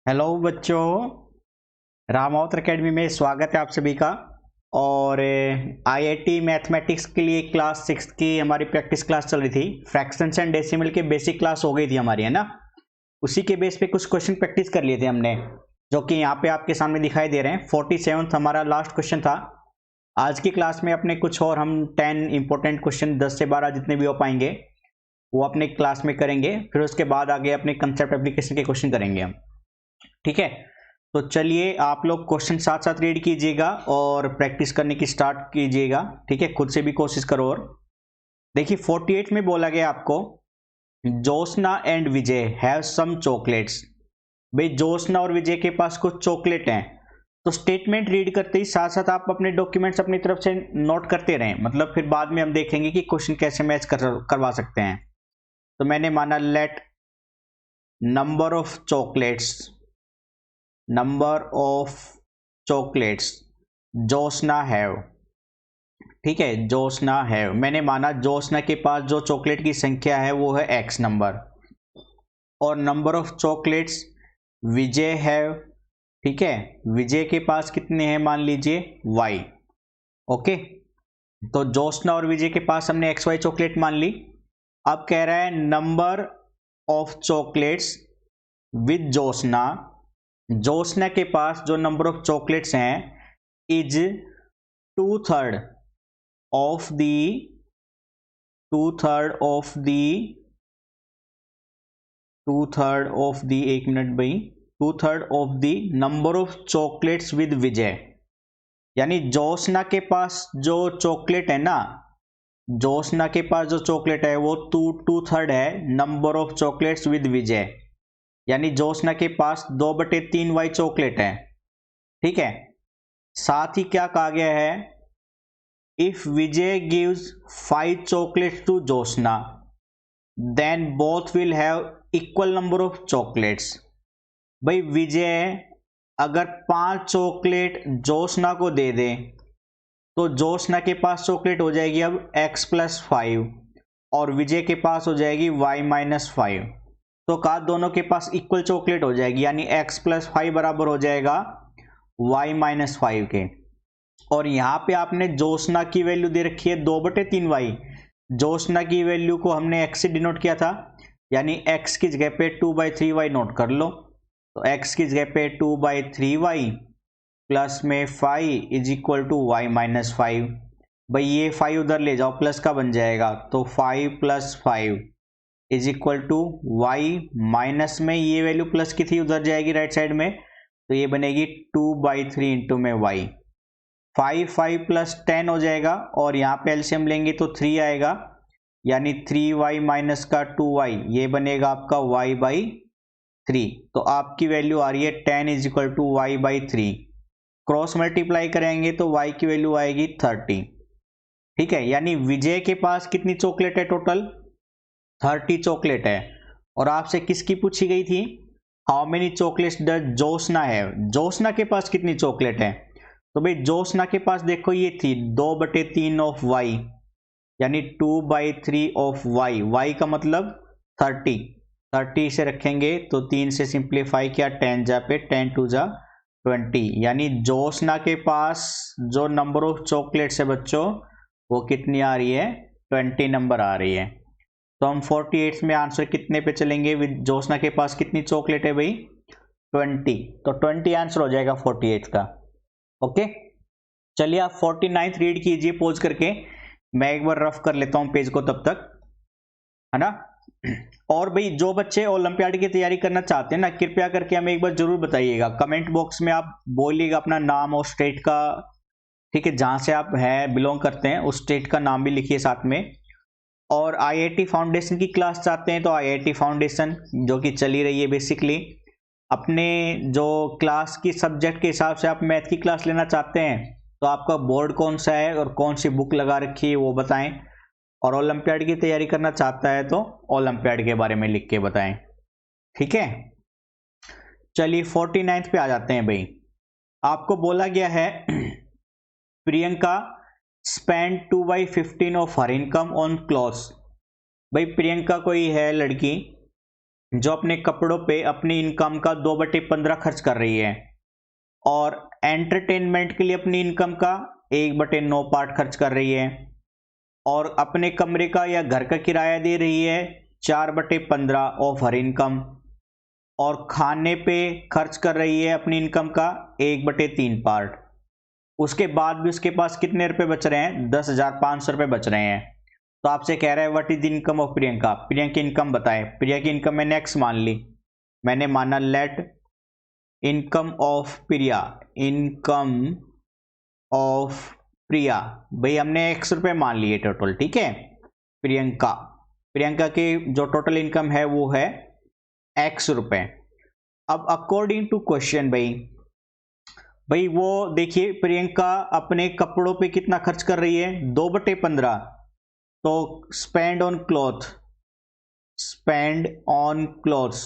Hello बच्चों, Ramawat academy में स्वागत है आप सभी का। और आईआईटी मैथमेटिक्स के लिए क्लास 6 की हमारी प्रैक्टिस क्लास चल रही थी। फ्रैक्शंस एंड डेसिमल के बेसिक क्लास हो गई थी हमारी, है ना। उसी के बेस पे कुछ क्वेश्चन प्रैक्टिस कर लिए थे हमने, जो कि यहाँ पे आपके सामने दिखाई दे रहे हैं। 47th हमारा लास्ट क्वेश्चन था। आज की क्लास में अपने कुछ और हम 10 इंपॉर्टेंट क्वेश्चन 10 से 12 जितने भी हो पाएंगे वो अपने क्लास में करेंगे। फिर उसके बाद आगे अपने कंसेप्ट एप्लीकेशन के क्वेश्चन करेंगे हम, ठीक है। तो चलिए आप लोग क्वेश्चन साथ साथ रीड कीजिएगा और प्रैक्टिस करने की स्टार्ट कीजिएगा, ठीक है। खुद से भी कोशिश करो। और देखिए 48 में बोला गया आपको, Joshna and Vijay have some chocolates. भाई जोशना और विजय के पास कुछ चॉकलेट हैं। तो स्टेटमेंट रीड करते ही साथ साथ आप अपने डॉक्यूमेंट्स अपनी तरफ से नोट करते रहें, मतलब फिर बाद में हम देखेंगे कि क्वेश्चन कैसे मैच करवा सकते हैं। तो मैंने माना let number of chocolates Joshna have, ठीक है। जोशना हैव मैंने माना जोशना के पास जो चॉकलेट की संख्या है वो है x नंबर, और number of chocolates Vijay have, ठीक है। विजय के पास कितने हैं मान लीजिए y, ओके। तो जोशना और विजय के पास हमने xy चॉकलेट मान ली। अब कह रहा है number of chocolates with Joshna, Joshna के पास जो नंबर ऑफ चॉकलेट्स हैं is two third of the एक मिनट भाई, two third of the number of chocolates with Vijay. यानी जोशना के पास जो चॉकलेट है ना, जोशना के पास जो चॉकलेट है वो टू थर्ड है number of chocolates with Vijay. यानी जोशना के पास 2/3 वाई चॉकलेट है, ठीक है। साथ ही क्या कहा गया है, if Vijay gives 5 chocolates to Joshna then both will have equal number of chocolates. भाई विजय अगर 5 चॉकलेट जोशना को दे दे तो जोशना के पास चॉकलेट हो जाएगी अब x+5 और विजय के पास हो जाएगी y-5। तो कहा दोनों के पास इक्वल चॉकलेट हो जाएगी, यानी x+5 बराबर हो जाएगा y-5 के। और यहाँ पे आपने जोशना की वैल्यू दे रखी है 2/3 वाई। जोशना की वैल्यू को हमने x से डिनोट किया था, यानी x की जगह पे 2/3 वाई नोट कर लो। तो x की जगह पे 2/3 वाई प्लस में 5 इज इक्वल टू y-5। भाई ये 5 उधर ले जाओ, प्लस का बन जाएगा। तो 5 + 5 is equal to y minus में ये वैल्यू प्लस की थी उधर जाएगी राइट साइड में, तो ये बनेगी 2/3 इंटू में y। 5 + 10 हो जाएगा और यहाँ पे एलसीएम लेंगे तो 3 आएगा, यानी 3y माइनस का 2y, ये बनेगा आपका y/3। तो आपकी वैल्यू आ रही है 10 is equal to y/3। Cross multiply करेंगे तो y की वैल्यू आएगी 30, ठीक है। यानी विजय के पास कितनी चॉकलेट है टोटल, 30 चॉकलेट है। और आपसे किसकी पूछी गई थी, how many chocolates does Joshna have, Joshna के पास कितनी चॉकलेट है। तो भाई जोशना के पास देखो ये थी 2/3 ऑफ y, यानी 2/3 ऑफ y, y का मतलब 30 से रखेंगे तो 3 से सिंप्लीफाई किया, 10 जा पे 10 2 जा 20। यानी जोशना के पास जो नंबर ऑफ चॉकलेट्स है बच्चों वो कितनी आ रही है, 20 नंबर आ रही है। तो हम 48 में आंसर कितने पे चलेंगे, जोशना के पास कितनी चॉकलेट है भाई 20, तो 20 आंसर हो जाएगा 48 का, ओके। चलिए आप 49th रीड कीजिए पॉज करके, मैं एक बार रफ कर लेता हूं पेज को तब तक, है ना। और भाई जो बच्चे ओलंपियाड की तैयारी करना चाहते हैं ना, कृपया करके हमें एक बार जरूर बताइएगा, कमेंट बॉक्स में आप बोलिएगा अपना नाम और स्टेट का, ठीक है, जहां से आप है बिलोंग करते हैं उस स्टेट का नाम भी लिखिए साथ में। और आईआईटी फाउंडेशन की क्लास चाहते हैं तो आईआईटी फाउंडेशन जो कि चली रही है बेसिकली, अपने जो क्लास की सब्जेक्ट के हिसाब से आप मैथ की क्लास लेना चाहते हैं तो आपका बोर्ड कौन सा है और कौन सी बुक लगा रखी है वो बताएं। और ओलंपियाड की तैयारी करना चाहता है तो ओलंपियाड के बारे में लिख के बताएं, ठीक है। चलिए 49th पे आ जाते हैं भाई। आपको बोला गया है Priyanka spend 2/15 of her income on clothes. भाई प्रियंका कोई है लड़की जो अपने कपड़ों पे अपनी इनकम का 2/15 खर्च कर रही है, और एंटरटेनमेंट के लिए अपनी इनकम का 1/9 पार्ट खर्च कर रही है, और अपने कमरे का या घर का किराया दे रही है 4/15 ऑफ हर इनकम, और खाने पे खर्च कर रही है अपनी इनकम का 1/3 पार्ट। उसके बाद भी उसके पास कितने रुपए बच रहे हैं? 10,500 रुपये बच रहे हैं। तो आपसे कह रहा है what is the income of Priyanka, Priya की इनकम बताए। प्रिया की इनकम मैंने एक्स मान ली, मैंने माना let income of Priya, income of Priya, भाई हमने एक्स रुपये मान लिए टोटल, ठीक है। प्रियंका, प्रियंका की जो टोटल इनकम है वो है एक्स रुपए। अब अकॉर्डिंग टू क्वेश्चन भाई वो देखिए प्रियंका अपने कपड़ों पे कितना खर्च कर रही है? 2/15। तो spend on cloth, spend on clothes,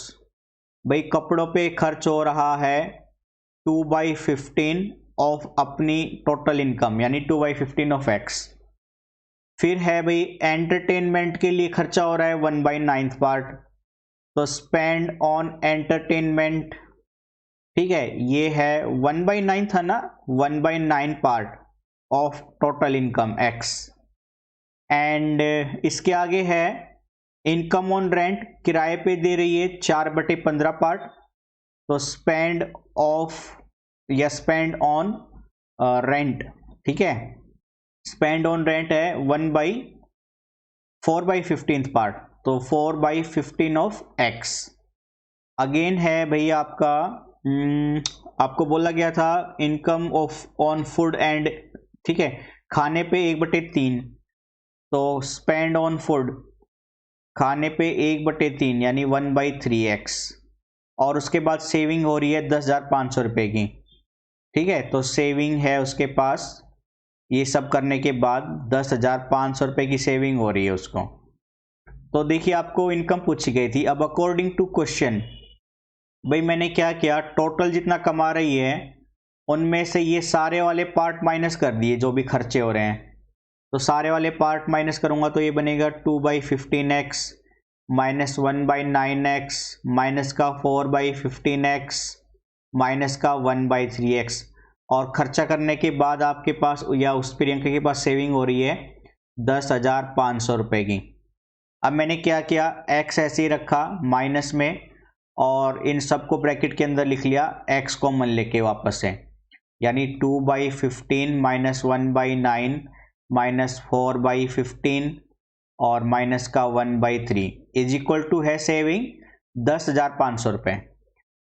भाई कपड़ों पे खर्च हो रहा है 2/15 ऑफ अपनी टोटल इनकम, यानी 2/15 ऑफ एक्स। फिर है भाई एंटरटेनमेंट के लिए खर्चा हो रहा है 1/9 पार्ट, तो स्पेंड ऑन एंटरटेनमेंट, ठीक है, ये है 1/9 था ना, 1/9 part of total income x. And इसके आगे है इनकम ऑन रेंट, किराए पे दे रही है 4/15 पार्ट, तो स्पेंड ऑफ या स्पेंड ऑन रेंट, ठीक है, स्पेंड ऑन रेंट है 4/15 पार्ट, तो 4/15 ऑफ एक्स। अगेन है भैया आपका आपको बोला गया था income of on food and, ठीक है, खाने पे 1/3, तो स्पेंड ऑन फूड, खाने पे 1/3 यानी 1/3x, और उसके बाद सेविंग हो रही है 10,500 रुपये की, ठीक है, तो सेविंग है उसके पास, ये सब करने के बाद 10,500 रुपये की सेविंग हो रही है उसको। तो देखिए आपको इनकम पूछी गई थी। अब अकॉर्डिंग टू क्वेश्चन भाई मैंने क्या किया, टोटल जितना कमा रही है उनमें से ये सारे वाले पार्ट माइनस कर दिए जो भी खर्चे हो रहे हैं, तो सारे वाले पार्ट माइनस करूंगा तो ये बनेगा 2/15x माइनस 1/9x माइनस का 4/15x माइनस का 1/3x, और खर्चा करने के बाद आपके पास या उस प्रियंका के पास सेविंग हो रही है 10,500 रुपये की। अब मैंने क्या किया, x ऐसे ही रखा माइनस में, और इन सबको ब्रैकेट के अंदर लिख लिया, x कॉमन लेके वापस से, यानी 2/15 माइनस 1/9 माइनस 4/15 और माइनस का 1/3 इज इक्वल टू है सेविंग 10,500 रुपये।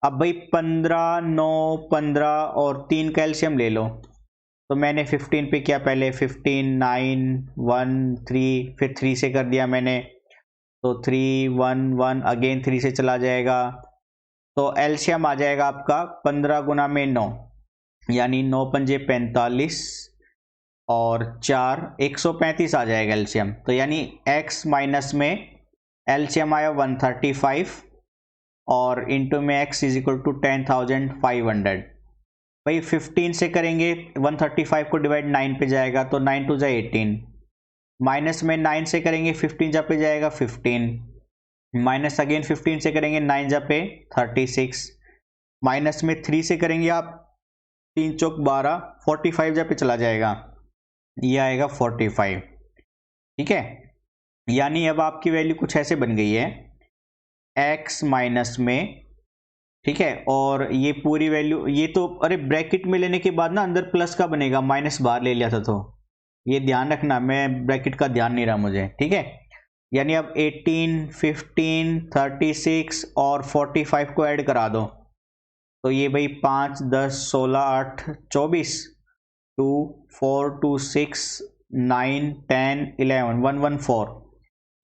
अब भाई 15, 9, 15 और 3 कैल्शियम ले लो, तो मैंने 15 पे किया पहले, 15, 9, 1, 3, फिर 3 से कर दिया मैंने, तो 3, 1, 1 अगेन 3 से चला जाएगा, तो एलसीएम आ जाएगा आपका 15 गुना में 9, यानी 9 पंजे 45 और 4 135 आ जाएगा एलसीएम। तो यानी x माइनस में एलसीएम आया 135 और इंटू में x इज इक्वल टू 10,500। भाई 15 से करेंगे 135 को डिवाइड 9 पे जाएगा, तो 9 2 जा 18, माइनस में 9 से करेंगे 15 जा पे जाएगा 15, माइनस अगेन 15 से करेंगे 9 जा पे 36, माइनस में 3 से करेंगे आप 3 चौक 12, 45 जा पे चला जाएगा, ये आएगा 45, ठीक है। यानी अब आपकी वैल्यू कुछ ऐसे बन गई है x माइनस में, ठीक है, और ये पूरी वैल्यू, ये तो अरे ब्रैकेट में लेने के बाद ना अंदर प्लस का बनेगा, माइनस बाहर ले लिया था, तो ये ध्यान रखना, मैं ब्रैकेट का ध्यान नहीं रहा मुझे, ठीक है। यानी अब 18, 15, 36 और 45 को ऐड करा दो, तो ये भाई 5, 10, 16, 8, 24, 2, 4, 2, 6, 9, 10, 11, 114,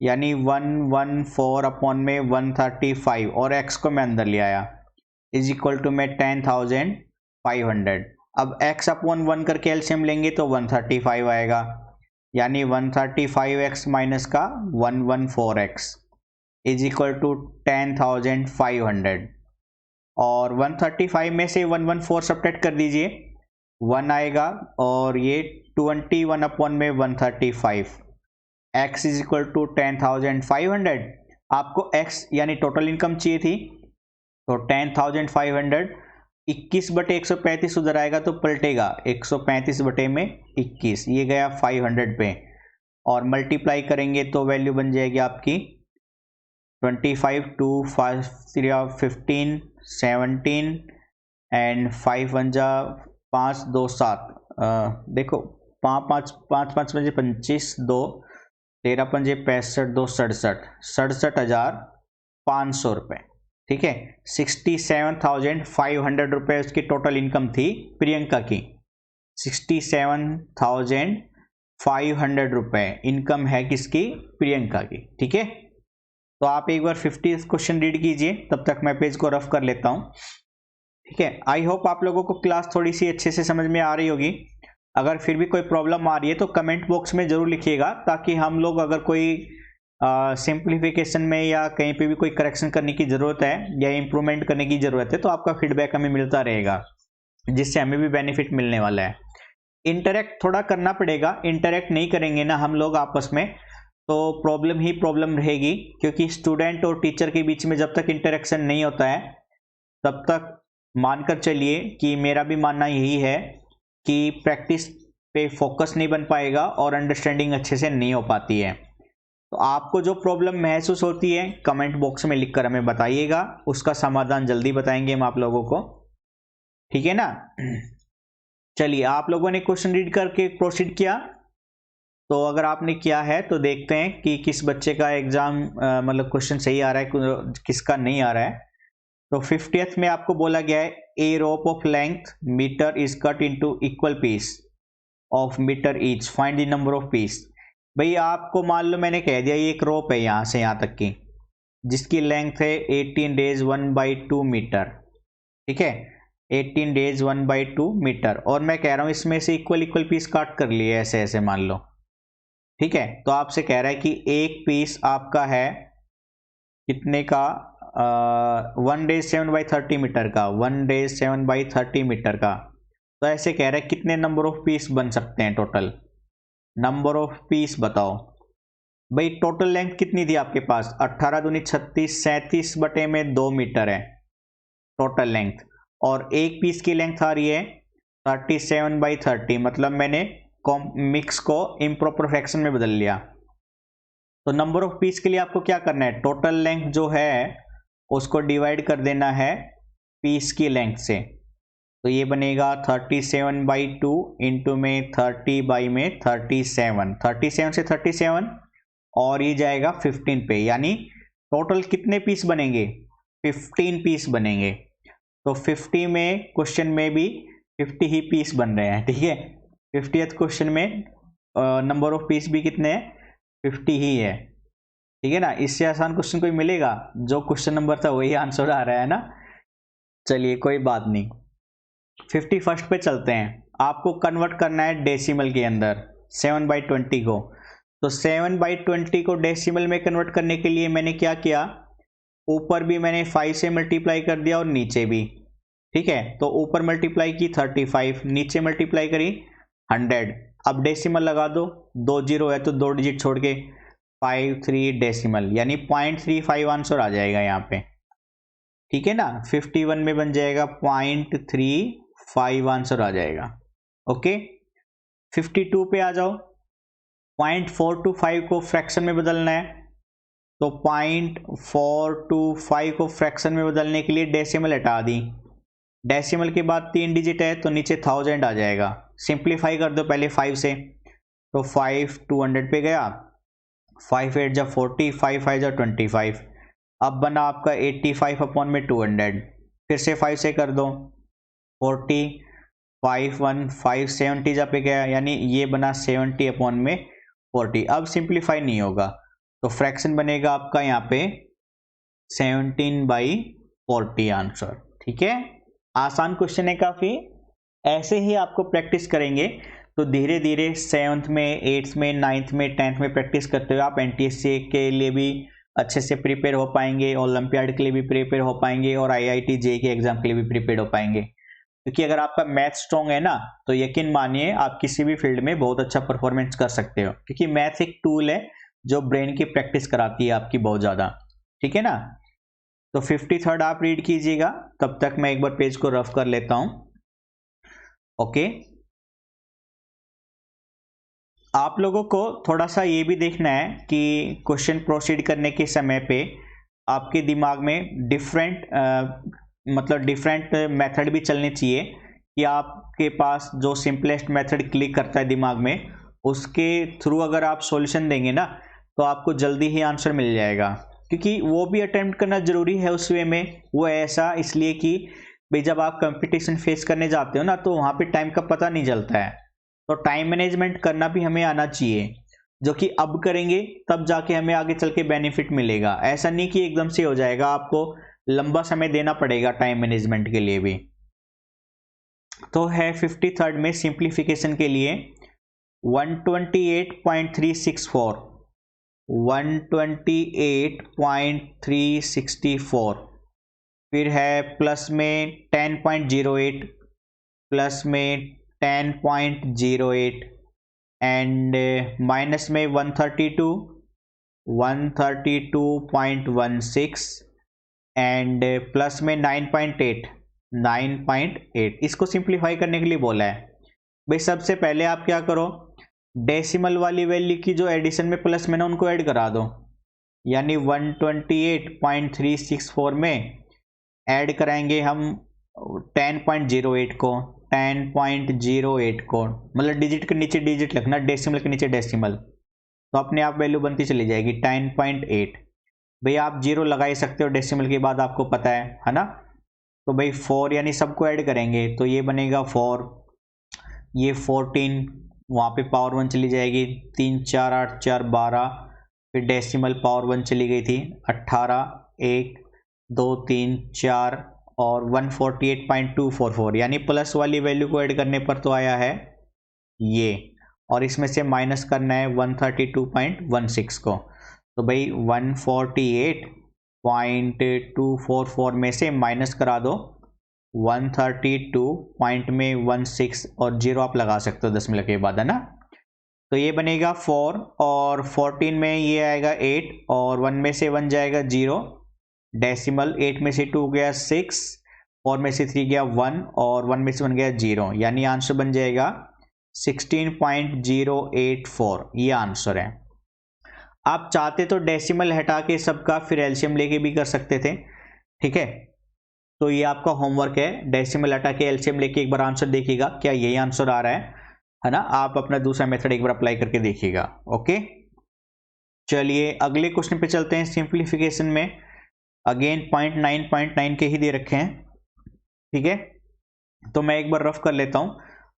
यानी 114 अपॉन में 135 और x को मैं अंदर ले आया इज इक्वल टू में 10,500। अब x अपॉन 1 करके एलसीएम लेंगे तो 135 आएगा, यानी 135x माइनस का 114x इज इक्वल टू 10,500, और 135 में से 114 सब्ट्रैक्ट कर दीजिए, 1 आएगा, और ये 21 अपॉन में 135, x इज इक्वल टू 10,500, आपको एक्स यानी टोटल इनकम चाहिए थी, तो 10,500, 21/135 उधर आएगा तो पलटेगा 135 बटे में 21, ये गया 500 पे, और मल्टीप्लाई करेंगे तो वैल्यू बन जाएगी आपकी 25 2 5 3 15 17 एंड 5 1 जा 5 2 7, देखो 5 5 5 पंजे 25, 2 13 पंजे 65, 2 67, 67,500 रुपये। ठीक है, 67,500 रुपये उसकी टोटल इनकम थी प्रियंका की। 67,500 रुपये इनकम है किसकी? प्रियंका की। ठीक है, तो आप एक बार 50 क्वेश्चन रीड कीजिए, तब तक मैं पेज को रफ कर लेता हूँ। ठीक है, आई होप आप लोगों को क्लास थोड़ी सी अच्छे से समझ में आ रही होगी। अगर फिर भी कोई प्रॉब्लम आ रही है तो कमेंट बॉक्स में जरूर लिखिएगा, ताकि हम लोग अगर कोई सिंप्लीफिकेशन में या कहीं पे भी कोई करेक्शन करने की ज़रूरत है या इम्प्रूवमेंट करने की ज़रूरत है तो आपका फीडबैक हमें मिलता रहेगा, जिससे हमें भी बेनिफिट मिलने वाला है। इंटरेक्ट थोड़ा करना पड़ेगा, इंटरेक्ट नहीं करेंगे ना हम लोग आपस में तो प्रॉब्लम ही प्रॉब्लम रहेगी, क्योंकि स्टूडेंट और टीचर के बीच में जब तक इंटरेक्शन नहीं होता है तब तक मानकर चलिए कि मेरा भी मानना यही है कि प्रैक्टिस पे फोकस नहीं बन पाएगा और अंडरस्टैंडिंग अच्छे से नहीं हो पाती है। तो आपको जो प्रॉब्लम महसूस होती है कमेंट बॉक्स में लिखकर हमें बताइएगा, उसका समाधान जल्दी बताएंगे हम आप लोगों को। ठीक है ना? चलिए, आप लोगों ने क्वेश्चन रीड करके प्रोसीड किया, तो अगर आपने किया है तो देखते हैं कि किस बच्चे का एग्जाम मतलब क्वेश्चन सही आ रहा है, किसका नहीं आ रहा है। तो 50th में आपको बोला गया है a rope of length metre is cut into equal piece of metre each, find the number of piece. भाई आपको मान लो मैंने कह दिया ये एक रोप है यहाँ से यहाँ तक की, जिसकी लेंथ है 18 डेज 1/2 मीटर। ठीक है, 18 डेज 1/2 मीटर, और मैं कह रहा हूँ इसमें से इक्वल इक्वल पीस काट कर लिए ऐसे ऐसे मान लो। ठीक है, तो आपसे कह रहा है कि एक पीस आपका है कितने का? 1 डेज 7/30 मीटर का, 1 डेज 7/30 मीटर का। तो ऐसे कह रहा है कितने नंबर ऑफ पीस बन सकते हैं टोटल? नंबर ऑफ पीस बताओ। भाई टोटल लेंथ कितनी थी आपके पास? 18 दूनी 36, 37 बटे में 2 मीटर है टोटल लेंथ, और एक पीस की लेंथ आ रही है 37/30, मतलब मैंने मिक्स को इम्प्रॉपर फ्रैक्शन में बदल लिया। तो नंबर ऑफ पीस के लिए आपको क्या करना है? टोटल लेंथ जो है उसको डिवाइड कर देना है पीस की लेंथ से, तो ये बनेगा 37/2 इंटू में 30 बाई में 37, 37 से 37 और ये जाएगा 15 पे, यानी टोटल कितने पीस बनेंगे? 15 पीस बनेंगे। तो 50 में क्वेश्चन में भी 50 ही पीस बन रहे हैं। ठीक है, 50th क्वेश्चन में नंबर ऑफ पीस भी कितने हैं? 50 ही है। ठीक है ना? इससे आसान क्वेश्चन कोई मिलेगा? जो क्वेश्चन नंबर था वही आंसर आ रहा है ना। चलिए कोई बात नहीं, 51st पे चलते हैं। आपको कन्वर्ट करना है डेसिमल के अंदर 7/20 को। तो 7/20 को डेसिमल में कन्वर्ट करने के लिए मैंने क्या किया? ऊपर भी मैंने 5 से मल्टीप्लाई कर दिया और नीचे भी। ठीक है, तो ऊपर मल्टीप्लाई की 35, नीचे मल्टीप्लाई करी 100। अब डेसिमल लगा दो, 2 जीरो है तो 2 डिजिट छोड़ के 53 डेसिमल, यानी 0.35 आंसर आ जाएगा यहाँ पे। ठीक है ना? 51 में बन जाएगा 0.35 आंसर आ जाएगा। ओके, 52 पे आ जाओ। 0.425 को फ्रैक्शन में बदलना है, तो 0.425 को फ्रैक्शन में बदलने के लिए डेसिमल हटा दी। डेसिमल के बाद 3 डिजिट है तो नीचे 1000 आ जाएगा। सिंप्लीफाई कर दो पहले 5 से, तो 5 200 पे गया, 5 8 जा 40, 5 5 जा 25। अब बना आपका 85 अपॉन में 200, फिर से 5 से कर दो 40, 5 1 5 70 जा पे गया, यानी ये बना 70 अपॉन में 40। अब सिंप्लीफाई नहीं होगा तो फ्रैक्शन बनेगा आपका यहाँ पे 17/40 आंसर। ठीक है, आसान क्वेश्चन है काफ़ी। ऐसे ही आपको प्रैक्टिस करेंगे तो धीरे धीरे 7th में 8th में 9th में 10th में प्रैक्टिस करते हुए आप NTSC के लिए भी अच्छे से प्रिपेयर हो पाएंगे, ओलंपियाड के लिए भी प्रिपेयर हो पाएंगे और IIT JEE के एग्जाम के लिए भी प्रिपेयर हो पाएंगे। क्योंकि अगर आपका मैथ स्ट्रॉन्ग है ना तो यकीन मानिए आप किसी भी फील्ड में बहुत अच्छा परफॉर्मेंस कर सकते हो, क्योंकि मैथ एक टूल है जो ब्रेन की प्रैक्टिस कराती है आपकी बहुत ज़्यादा। ठीक है ना। तो 53rd आप रीड कीजिएगा, तब तक मैं एक बार पेज को रफ कर लेता हूं। ओके, आप लोगों को थोड़ा सा ये भी देखना है कि क्वेश्चन प्रोसीड करने के समय पे आपके दिमाग में डिफरेंट मतलब डिफरेंट मेथड भी चलने चाहिए कि आपके पास जो सिंपलेस्ट मेथड क्लिक करता है दिमाग में, उसके थ्रू अगर आप सॉल्यूशन देंगे ना तो आपको जल्दी ही आंसर मिल जाएगा, क्योंकि वो भी अटेम्प्ट करना ज़रूरी है उस वे में। वो ऐसा इसलिए कि भाई जब आप कंपटीशन फेस करने जाते हो ना तो वहाँ पे टाइम का पता नहीं चलता है, तो टाइम मैनेजमेंट करना भी हमें आना चाहिए, जो कि अब करेंगे तब जाके हमें आगे चल के बेनिफिट मिलेगा। ऐसा नहीं कि एकदम से हो जाएगा, आपको लंबा समय देना पड़ेगा टाइम मैनेजमेंट के लिए भी। तो है 53rd में सिंप्लीफिकेशन के लिए 128.364, 128.364, फिर है प्लस में 10.08, प्लस में 10.08 एंड माइनस में 132, 132.16 एंड प्लस में 9.8, 9.8। इसको सिंप्लीफाई करने के लिए बोला है। भाई सबसे पहले आप क्या करो, डेसिमल वाली वैल्यू की जो एडिशन में प्लस में ना उनको ऐड करा दो, यानी 128.364 में ऐड कराएंगे हम 10.08 को, 10.08 को, मतलब डिजिट के नीचे डिजिट लिखना, डेसिमल के नीचे डेसिमल, तो अपने आप वैल्यू बनती चली जाएगी 10.8। भाई आप जीरो लगा ही सकते हो डेसिमल के बाद, आपको पता है ना। तो भाई 4 यानी सबको ऐड करेंगे तो ये बनेगा 4, ये 14, वहाँ पे पावर 1 चली जाएगी, 3 4 8 4 12, फिर डेसिमल पावर 1 चली गई थी 18, 1 2 3 4 और 148.244, यानी प्लस वाली वैल्यू को ऐड करने पर तो आया है ये, और इसमें से माइनस करना है 132.16 को। तो भाई 148.244 में से माइनस करा दो 132.16 और जीरो आप लगा सकते हो दशमलव के बाद, है ना। तो ये बनेगा 4 और 14 में ये आएगा 8 और 1 में से 1 जाएगा 0, डेसिमल 8 में से 2 गया 6, 4 में से 3 गया 1 और 1 में से 1 गया 0, यानी आंसर बन जाएगा 16.084। ये आंसर है। आप चाहते तो डेसिमल हटा के सबका फिर एलसीएम लेके भी कर सकते थे, ठीक है। तो ये आपका होमवर्क है, डेसिमल हटा के एलसीएम लेके एक बार आंसर देखिएगा क्या यही आंसर आ रहा है ना। आप अपना दूसरा मेथड एक बार अप्लाई करके देखिएगा। ओके, चलिए अगले क्वेश्चन पे चलते हैं। सिंप्लीफिकेशन में अगेन 0.9 के ही दे रखे हैं, ठीक है। तो मैं एक बार रफ कर लेता हूं,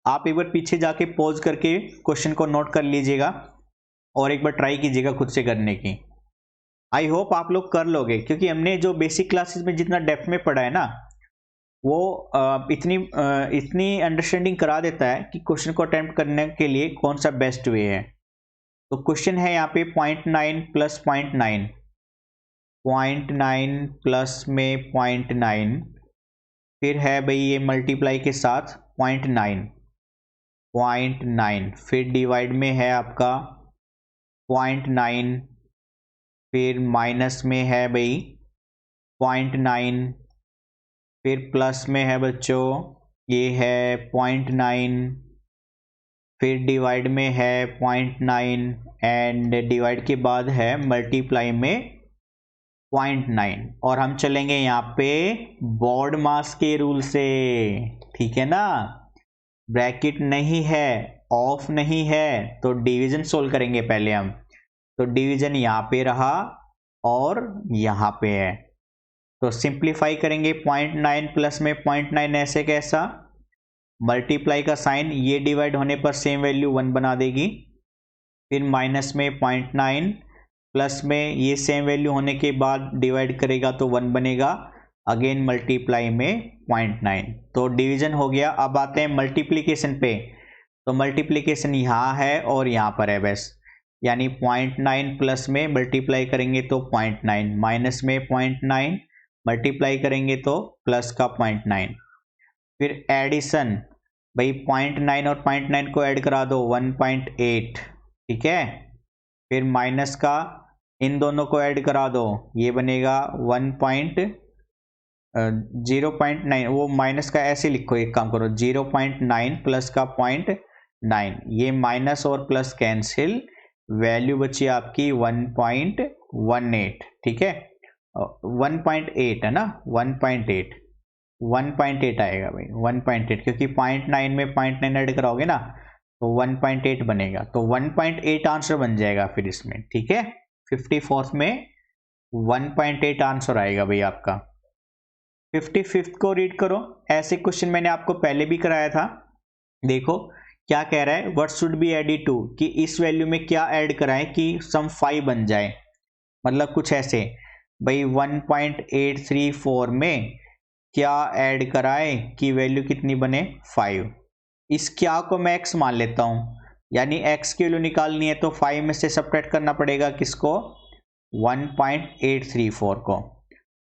आप एक बार पीछे जाके पॉज करके क्वेश्चन को नोट कर लीजिएगा और एक बार ट्राई कीजिएगा खुद से करने की। आई होप आप लोग कर लोगे, क्योंकि हमने जो बेसिक क्लासेस में जितना डेप्थ में पढ़ा है ना वो इतनी अंडरस्टैंडिंग करा देता है कि क्वेश्चन को अटेम्प्ट करने के लिए कौन सा बेस्ट वे है। तो क्वेश्चन है यहाँ पे 0.9 प्लस 0.9, 0.9 प्लस में 0.9, फिर है भाई ये मल्टीप्लाई के साथ 0.9, 0.9, फिर डिवाइड में है आपका 0.9, फिर माइनस में है भाई 0.9, फिर प्लस में है बच्चों ये है 0.9, फिर डिवाइड में है 0.9 एंड डिवाइड के बाद है मल्टीप्लाई में 0.9, और हम चलेंगे यहाँ पे बोर्ड मास के रूल से, ठीक है ना। ब्रैकेट नहीं है, ऑफ नहीं है, तो डिवीजन सोल्व करेंगे पहले हम। तो डिवीजन यहाँ पे रहा और यहाँ पे है, तो सिंप्लीफाई करेंगे 0.9 प्लस में 0.9 ऐसे कैसा, मल्टीप्लाई का साइन, ये डिवाइड होने पर सेम वैल्यू 1 बना देगी, फिर माइनस में 0.9 प्लस में ये सेम वैल्यू होने के बाद डिवाइड करेगा तो 1 बनेगा, अगेन मल्टीप्लाई में 0.9, तो डिवीजन हो गया। अब आते हैं मल्टीप्लिकेशन पे, तो मल्टीप्लिकेशन यहाँ है और यहाँ पर है बस, यानी 0.9 प्लस में मल्टीप्लाई करेंगे तो 0.9, माइनस में 0.9 मल्टीप्लाई करेंगे तो प्लस का 0.9, फिर एडिशन, भाई 0.9 और 0.9 को ऐड करा दो 1.8, ठीक है। फिर माइनस का इन दोनों को ऐड करा दो, ये बनेगा 0.9, वो माइनस का ऐसे लिखो, एक काम करो 0.9 प्लस का 0.9, ये माइनस और प्लस कैंसिल, वैल्यू बची आपकी 1.18, ठीक है 1.8 है ना, 1.8 आएगा भाई, 1.8, क्योंकि 0.9 में 0.9 ऐड कराओगे ना तो 1.8 बनेगा, तो 1.8 आंसर बन जाएगा फिर इसमें, ठीक है 54 में 1.8 आंसर आएगा भाई आपका। 55th को रीड करो, ऐसे क्वेश्चन मैंने आपको पहले भी कराया था। देखो क्या कह रहा है, what should be added to, कि इस वैल्यू में क्या ऐड कराएं कि सम 5 बन जाए, मतलब कुछ ऐसे भाई 1.834 में क्या ऐड कराएं कि वैल्यू कितनी बने 5। इस क्या को मैं x मान लेता हूं, यानी x की वैल्यू निकालनी है तो 5 में से सब्ट्रैक्ट करना पड़ेगा किसको, 1.834 को,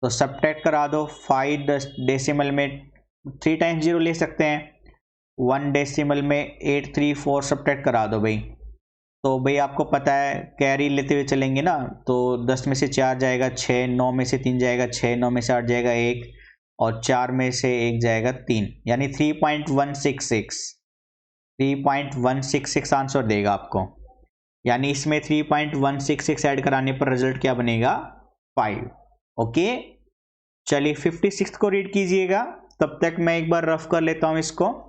तो सब्ट्रैक्ट करा दो। 5 डेसिमल में 3 टाइम्स 0 ले सकते हैं, 1 डेसिमल में 834 सब्ट्रैक्ट करा दो भाई, तो भाई आपको पता है कैरी लेते हुए चलेंगे ना, तो 10 में से 4 जाएगा 6, 9 में से 3 जाएगा 6, 9 में से 8 जाएगा 1, और 4 में से 1 जाएगा 3, यानी 3.166 आंसर देगा आपको, यानी इसमें 3.166 ऐड कराने पर रिजल्ट क्या बनेगा 5। ओके चलिए 56 को रीड कीजिएगा, तब तक मैं एक बार रफ कर लेता हूं इसको।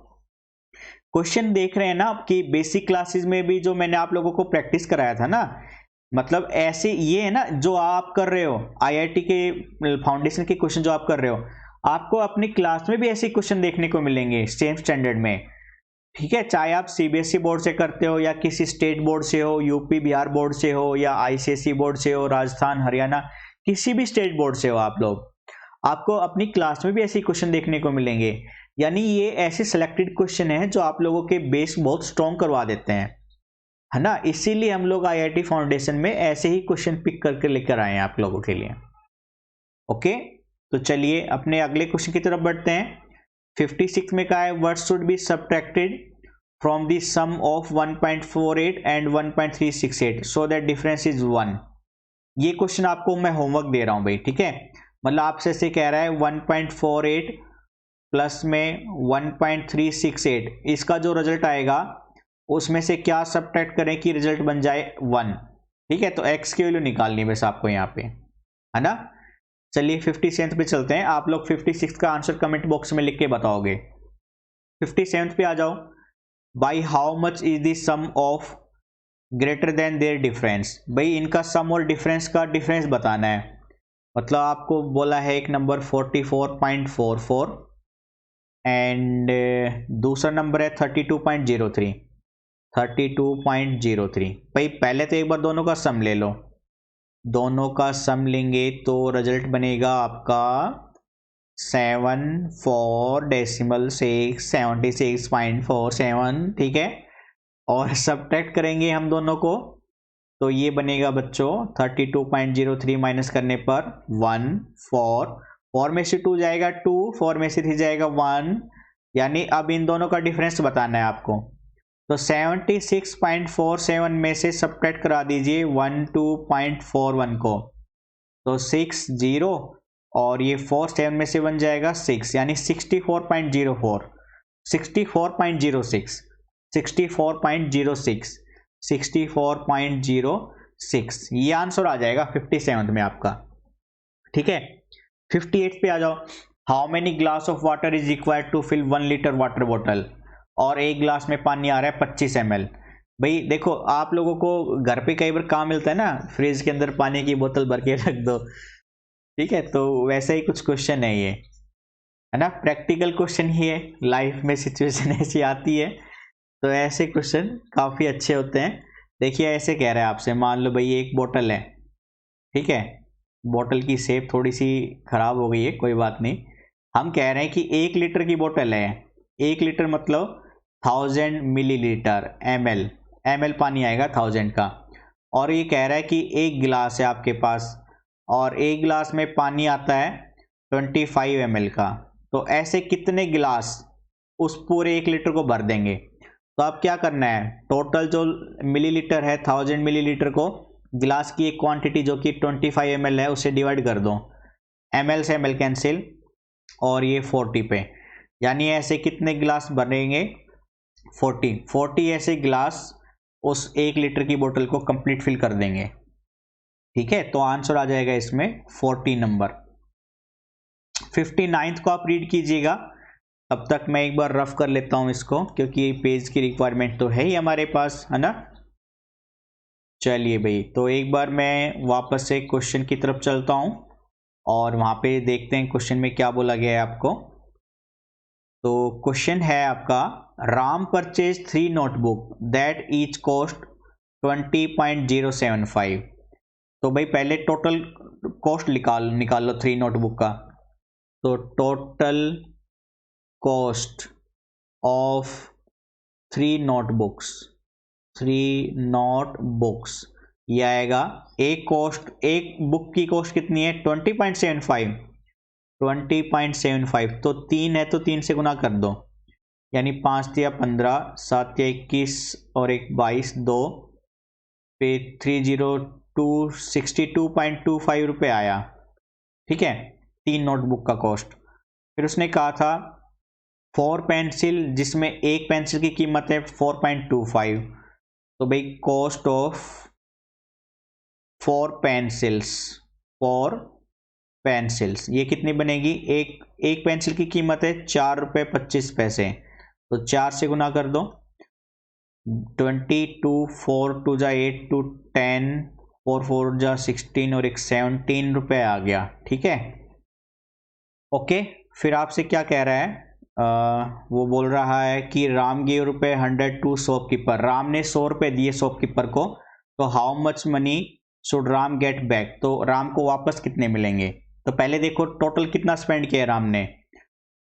क्वेश्चन देख रहे हैं ना आपकी बेसिक क्लासेस में भी जो मैंने आप लोगों को प्रैक्टिस कराया था ना, मतलब ऐसे ये है ना जो आप कर रहे हो आईआईटी के फाउंडेशन के क्वेश्चन जो आप कर रहे हो, आपको अपनी क्लास में भी ऐसे क्वेश्चन देखने को मिलेंगे सेम स्टैंडर्ड में, ठीक है, चाहे आप सीबीएसई बोर्ड से करते हो या किसी स्टेट बोर्ड से हो, यूपी बिहार बोर्ड से हो या आईसीएसई बोर्ड से हो, राजस्थान हरियाणा किसी भी स्टेट बोर्ड से हो आप लोग, आपको अपनी क्लास में भी ऐसे क्वेश्चन देखने को मिलेंगे। यानी ये ऐसे सिलेक्टेड क्वेश्चन है जो आप लोगों के बेस बहुत स्ट्रॉन्ग करवा देते हैं, है ना, इसीलिए हम लोग आईआईटी फाउंडेशन में ऐसे ही क्वेश्चन पिक करके लेकर आए हैं आप लोगों के लिए। ओके तो चलिए अपने अगले क्वेश्चन की तरफ बढ़ते हैं। 56 में कहा है what should be subtracted from the sum of 1.48 and 1.368 so that difference is 1। ये क्वेश्चन आपको मैं होमवर्क दे रहा हूं भाई, ठीक है, मतलब आपसे ऐसे कह रहा है 1.48 प्लस में 1.368, इसका जो रिजल्ट आएगा उसमें से क्या सब्ट्रैक्ट करें कि रिजल्ट बन जाए 1, ठीक है, तो x की वैल्यू निकालनी है बस आपको यहाँ पे, है ना। चलिए 57 पे चलते हैं, आप लोग 56 का आंसर कमेंट बॉक्स में लिख के बताओगे। 57 पे आ जाओ, by how much is the sum of greater than their difference, भाई इनका सम और डिफरेंस का डिफरेंस बताना है, मतलब आपको बोला है एक नंबर 44.44 एंड दूसरा नंबर है 32.03, 32.03। भाई पहले तो एक बार दोनों का सम ले लो, दोनों का सम लेंगे तो रिजल्ट बनेगा आपका 76.47, ठीक है, और सब्ट्रैक्ट करेंगे हम दोनों को तो ये बनेगा बच्चों 32.03 माइनस करने पर 1, 4 में से 2 जाएगा 2, 4 में से 3 जाएगा 1, यानी अब इन दोनों का डिफरेंस बताना है आपको, तो 76.47 में से सब्ट्रैक्ट करा दीजिए 12.41 को, तो 6 0 और ये 4 7 में से बन जाएगा 6, यानी 64.04, 64.06, 64.06, 64.06, ये आंसर आ जाएगा 57 में आपका, ठीक है। 58 पे आ जाओ, how many glass of water is required to fill 1 litre water bottle, और एक ग्लास में पानी आ रहा है 25 ml। भाई देखो आप लोगों को घर पे कई बार काम मिलता है ना, फ्रिज के अंदर पानी की बोतल भर के रख दो, ठीक है, तो वैसे ही कुछ क्वेश्चन है ये, है ना, प्रैक्टिकल क्वेश्चन ही है, लाइफ में सिचुएशन ऐसी आती है तो ऐसे क्वेश्चन काफ़ी अच्छे होते हैं। देखिए ऐसे कह रहा है आपसे, मान लो भाई एक बोतल है, ठीक है, बोतल की शेप थोड़ी सी खराब हो गई है, कोई बात नहीं, हम कह रहे हैं कि 1 लीटर की बोतल है, 1 लीटर मतलब 1000 मिलीलीटर, ml पानी आएगा 1000 का, और ये कह रहा है कि एक गिलास है आपके पास और एक गिलास में पानी आता है 25 ml का, तो ऐसे कितने गिलास उस पूरे 1 लीटर को भर देंगे। तो आप क्या करना है, टोटल जो मिलीलीटर है 1000 मिलीलीटर को गिलास की एक क्वांटिटी जो कि 25 ml है उसे डिवाइड कर दो, ml से ml कैंसिल और ये 40 पे, यानी ऐसे कितने गिलास बनेंगे 40 ऐसे गिलास उस 1 लीटर की बोतल को कंप्लीट फिल कर देंगे। ठीक है, तो आंसर आ जाएगा इसमें 40 नंबर। 59th को आप रीड कीजिएगा, तब तक मैं एक बार रफ कर लेता हूं इसको, क्योंकि पेज की रिक्वायरमेंट तो है ही हमारे पास, है ना। चलिए भाई, तो एक बार मैं वापस से क्वेश्चन की तरफ चलता हूं और वहां पे देखते हैं क्वेश्चन में क्या बोला गया है आपको। तो क्वेश्चन है आपका, Ram purchase 3 notebook that each cost 20.075। तो भाई पहले टोटल कॉस्ट निकाल लो 3 नोटबुक का। तो टोटल कॉस्ट ऑफ 3 नोटबुक्स ये आएगा, एक बुक की कॉस्ट कितनी है 20.75, तो 3 है तो 3 से गुना कर दो, यानी 5 या 15, 7 या 21 और 1 22, 2 पे 30262.25 रुपये आया। ठीक है, 3 नोटबुक का कॉस्ट। फिर उसने कहा था 4 पेंसिल, जिसमें एक पेंसिल की कीमत है 4.25, तो भाई कॉस्ट ऑफ 4 पेंसिल्स ये कितनी बनेगी, एक पेंसिल की कीमत है 4 रुपये 25 पैसे, तो 4 से गुना कर दो, 22, 4 2 जा 8 2 10, 4 4 जा 16 और 17 रुपये आ गया। ठीक है, ओके। फिर आपसे क्या कह रहा है, वो बोल रहा है कि राम गिव रुपये 100 टू शॉपकीपर, राम ने 100 रुपये दिए शॉपकीपर को, तो how much money should Ram get back, तो राम को वापस कितने मिलेंगे। तो पहले देखो टोटल कितना स्पेंड किया राम ने,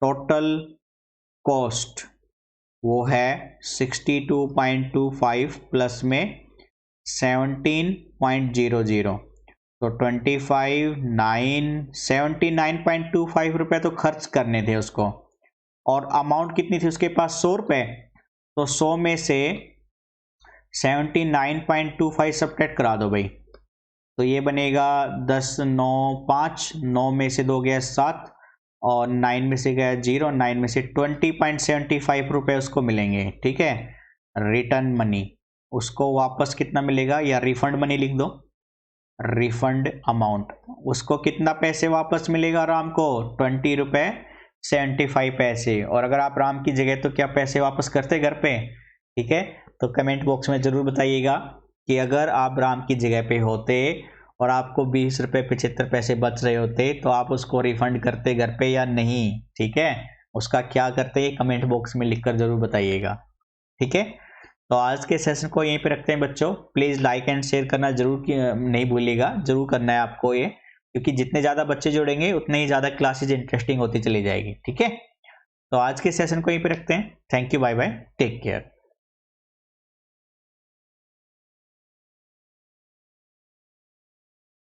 टोटल कॉस्ट वो है 62.25 प्लस में 17.00, तो 79.25 रुपये तो खर्च करने थे उसको, और अमाउंट कितनी थी उसके पास 100 रुपये, तो 100 में से 79.25 सब्ट्रैक्ट करा दो भाई, तो ये बनेगा 10 9 5, 9 में से 2 गया 7 और 9 में से गया 0, 9 में से 20.75 रुपये उसको मिलेंगे। ठीक है, रिटर्न मनी, उसको वापस कितना मिलेगा, या रिफंड मनी लिख दो, रिफंड अमाउंट, उसको कितना पैसे वापस मिलेगा राम को 20 रुपये 75 पैसे। और अगर आप राम की जगह तो क्या पैसे वापस करते घर पे। ठीक है, तो कमेंट बॉक्स में ज़रूर बताइएगा कि अगर आप राम की जगह पे होते और आपको 20 रुपये 75 पैसे बच रहे होते तो आप उसको रिफंड करते घर पे या नहीं। ठीक है, उसका क्या करते कमेंट बॉक्स में लिखकर ज़रूर बताइएगा। ठीक है, तो आज के सेशन को यहीं पे रखते हैं बच्चों। प्लीज़ लाइक एंड शेयर करना जरूर नहीं भूलिएगा, जरूर करना है आपको ये, क्योंकि जितने ज़्यादा बच्चे जुड़ेंगे उतने ही ज़्यादा क्लासेज इंटरेस्टिंग होती चली जाएगी। ठीक है, तो आज के सेशन को यहीं पे रखते हैं। Thank you, bye bye, take care.